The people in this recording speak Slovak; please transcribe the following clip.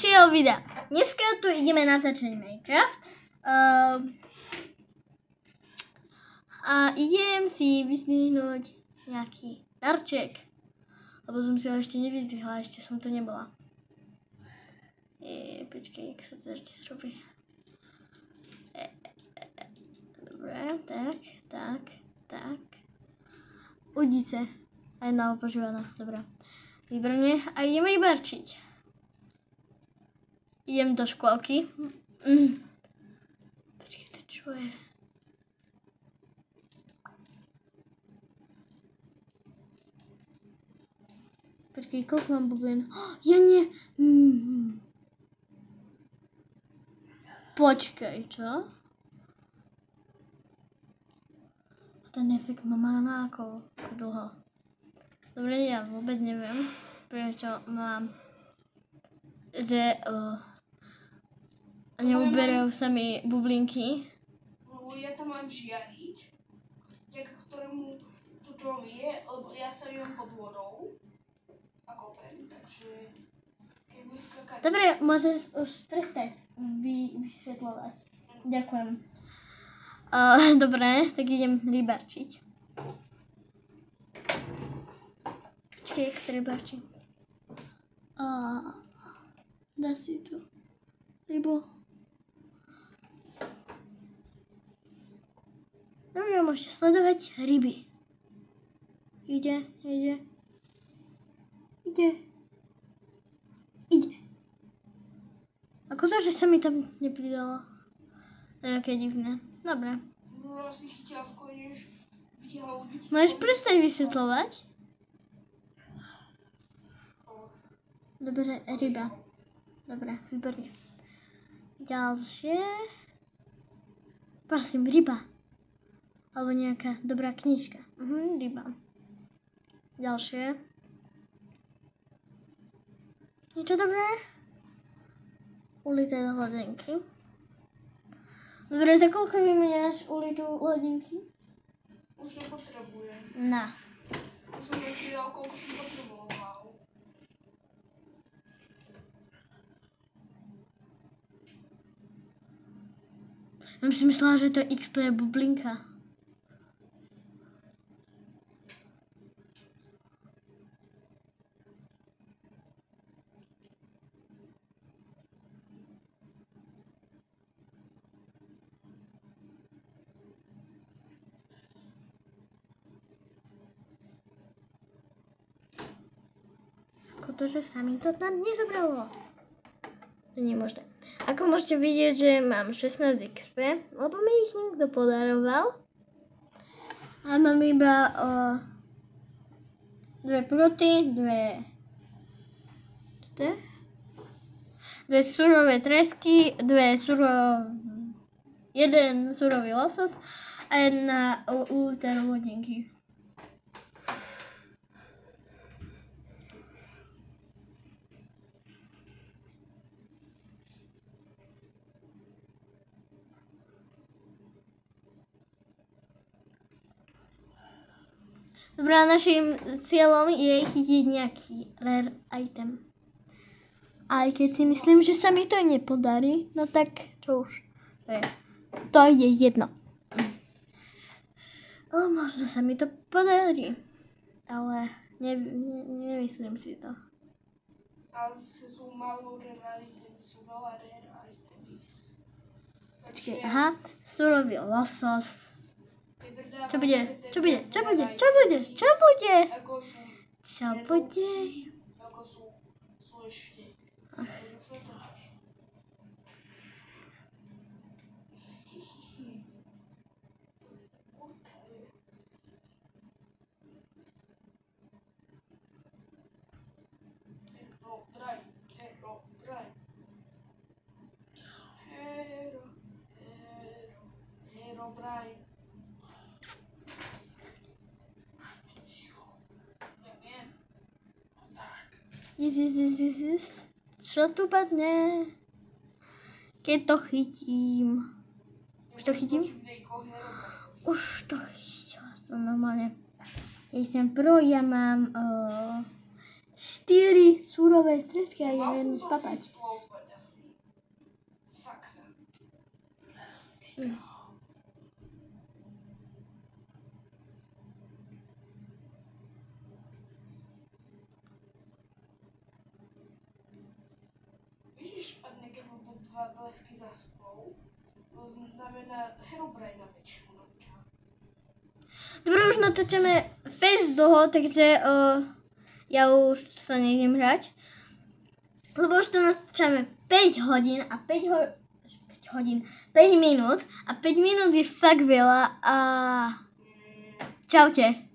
Čiho videa. Dneska tu ideme natáčať Minecraft. A idem si vyzdvihnúť nejaký darček. Lebo som si ho ešte nevyzdvihla, ešte som tu nebola. Počkej, jak sa to ešte zrobí. Dobre, tak. Udice. Aj jedna opožívaná, dobre. Výborne. A idem rybarčiť. Idem do škôlky. Počkej, to čo je? Počkej, koľko mám bublín? Ja nie. Počkej, čo? Ten efekt má na ako dlho. Dobre, ja vôbec neviem, prečo mám, že neuberú sa mi bublinky. Lebo ja tam mám žiarič, vďaka ktorému tu čo vie, lebo ja sa viem pod vodou a kopem, takže keď budem skakať... Dobre, môžeš už prestať vysvetľovať. Ďakujem. Dobre, tak idem rybarčiť. Počkej, jak sa rybarčí. Dá si tu rybu. Dobre, môžete sledovať ryby. Ide. Ako to, že sa mi tam nepridalo? Nejaké divné. Dobre. No, si chytila skôr, než videla udicu. Môžeš prestať vysvetľovať? Dobre, ryba. Dobre, výborne. Ďalšie. Prosím, ryba. Alebo nejaká dobrá knižka. Ryba. Ďalšie. Niečo dobré? Ulité hladinky. Dobre, za koľko vymeniaš ulitú hladinky? Už nepotrebujem. Na. Už som nepridal, koľko som potreboval. Ja som si myslela, že to XP je bublinka. Ako to, že sa mi to tam nezobralo. To nie je možné. Ako môžete vidieť, že mám 16 XP, lebo mi ich nikto podaroval. A mám iba dve pruty, dve surové tresky, jeden surový losos a jedna ulité hodinky. Dobrá, našim cieľom je chytiť nejaký rare item. Aj keď si myslím, že sa mi to nepodarí, no tak čo už. To je jedno. Možno sa mi to podarí, ale nemyslím si to. Ale sú malo rare itemy, sú veľa rare itemy. Počkej, aha, surový losos. Čo bude? Ako sú ešte. Herobrine. Yes. Čo tu padne? Keď to chytím. Už to chytím? Už to chytila som normálne. Keď som pro, ja mám 4 surové tresky a jednu spapať. Ježiš, padne, keď budú dva blesky za spolu. To znamená Herobrina väčšiu nauča. Dobre, už natáčame fest dlho, takže ja už sa nejdem hrať. Lebo už to natáčame 5 hodín a 5 minút a 5 minút je fakt veľa a čaute.